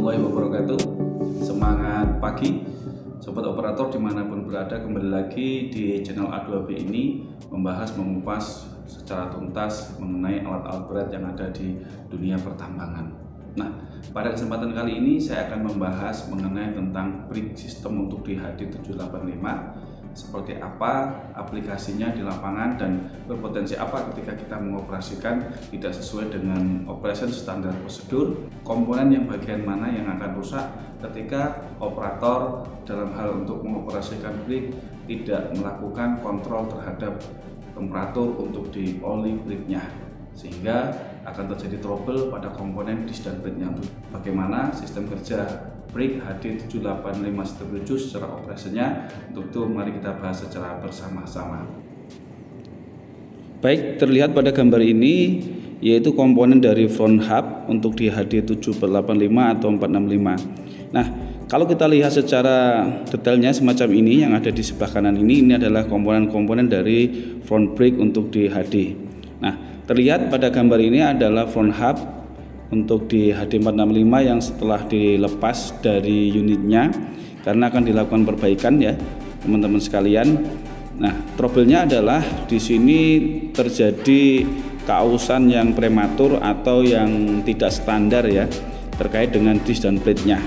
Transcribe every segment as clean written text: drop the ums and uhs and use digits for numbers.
warahmatullahi wabarakatuh. Semangat pagi Sobat Operator dimanapun berada, kembali lagi di channel A2B ini mengupas secara tuntas mengenai alat-alat berat yang ada di dunia pertambangan. Nah, pada kesempatan kali ini saya akan membahas mengenai tentang brake system untuk di HD785, seperti apa aplikasinya di lapangan dan berpotensi apa ketika kita mengoperasikan tidak sesuai dengan operation standar prosedur, komponen yang bagian mana yang akan rusak ketika operator dalam hal untuk mengoperasikan brake tidak melakukan kontrol terhadap temperatur untuk di oli brake-nya, sehingga akan terjadi trouble pada komponen disk dan plate-nya. Bagaimana sistem kerja brake HD785 secara operasinya, untuk itu mari kita bahas secara bersama-sama. Baik, terlihat pada gambar ini yaitu komponen dari front hub untuk di HD785 atau 465. Nah, kalau kita lihat secara detailnya semacam ini yang ada di sebelah kanan ini adalah komponen-komponen dari front brake untuk di HD. Nah, terlihat pada gambar ini adalah front hub untuk di HD465 yang setelah dilepas dari unitnya karena akan dilakukan perbaikan ya teman-teman sekalian. Nah, trouble-nya adalah di sini terjadi keausan yang prematur atau yang tidak standar ya terkait dengan disk dan plate-nya.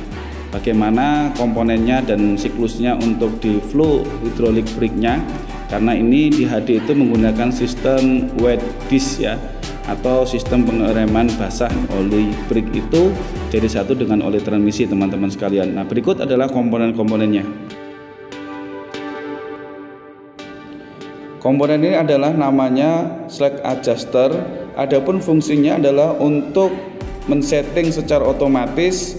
Bagaimana komponennya dan siklusnya untuk di flow hydraulic brake-nya, karena ini di HD itu menggunakan sistem wet disk ya, atau sistem pengereman basah oli brake itu jadi satu dengan oli transmisi teman-teman sekalian. Nah, berikut adalah komponen-komponennya. Komponen ini adalah namanya slack adjuster. Adapun fungsinya adalah untuk men-setting secara otomatis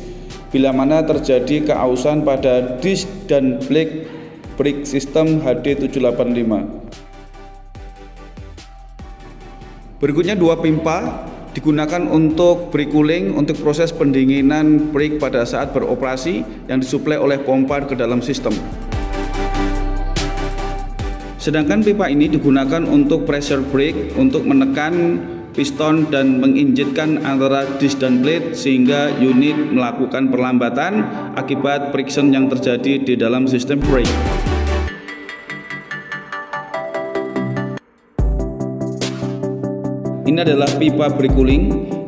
bila mana terjadi keausan pada disk dan brake system HD785. Berikutnya dua pipa digunakan untuk brake cooling untuk proses pendinginan brake pada saat beroperasi yang disuplai oleh pompa ke dalam sistem. Sedangkan pipa ini digunakan untuk pressure brake untuk menekan piston dan menginjekkan antara disk dan plate sehingga unit melakukan perlambatan akibat friction yang terjadi di dalam sistem brake. Ini adalah pipa brake cooling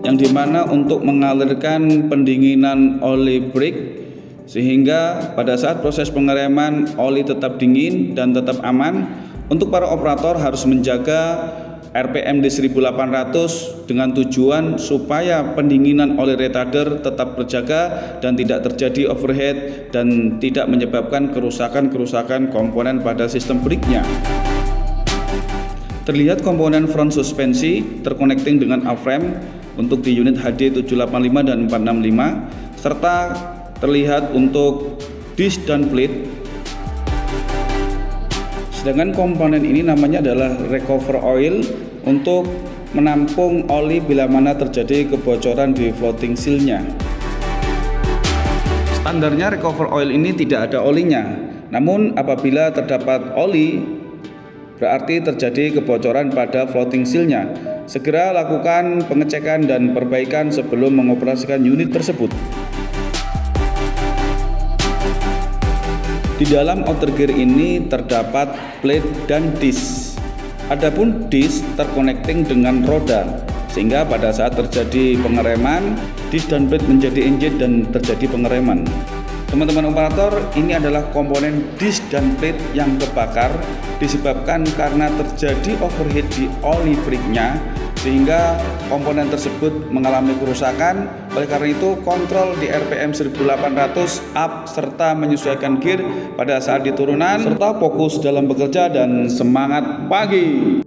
yang dimana untuk mengalirkan pendinginan oli brake sehingga pada saat proses pengereman oli tetap dingin dan tetap aman. Untuk para operator harus menjaga RPM di 1800 dengan tujuan supaya pendinginan oli retarder tetap terjaga dan tidak terjadi overheat dan tidak menyebabkan kerusakan komponen pada sistem brake-nya. Terlihat komponen front suspensi terconnecting dengan A-frame untuk di unit HD785 dan 465, serta terlihat untuk disk dan plate. Sedangkan komponen ini namanya adalah recover oil untuk menampung oli bila mana terjadi kebocoran di floating seal-nya. Standarnya recover oil ini tidak ada olinya, namun apabila terdapat oli berarti terjadi kebocoran pada floating seal-nya. Segera lakukan pengecekan dan perbaikan sebelum mengoperasikan unit tersebut. Di dalam outer gear ini terdapat plate dan disk. Adapun disk terconnecting dengan roda, sehingga pada saat terjadi pengereman, disk dan plate menjadi engage dan terjadi pengereman. Teman-teman operator, ini adalah komponen disk dan plate yang terbakar disebabkan karena terjadi overheat di oli brake-nya sehingga komponen tersebut mengalami kerusakan. Oleh karena itu, kontrol di RPM 1800 up serta menyesuaikan gear pada saat di turunan serta fokus dalam bekerja dan semangat pagi.